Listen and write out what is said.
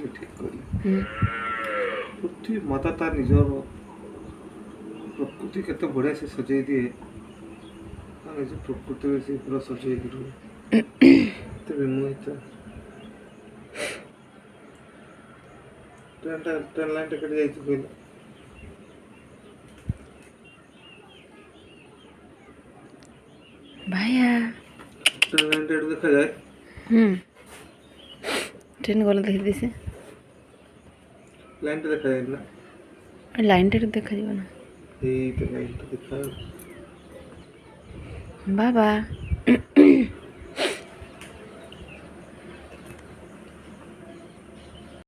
ठीक कर पृथ्वी माता तार निजर प्रकृति केते बढ़िया से सजाई दिए निज प्रकृति से पूरा सजाई विमोहित ट्रेन लाइन टिकट जाइए कहले भाया ट्रेन लाइन टिकट देखा जाए ट्रेन गला देखी दिसे लाइन देखा जाए ना लाइन टिकट देखा जीवन यही तो लाइन देखा बाबा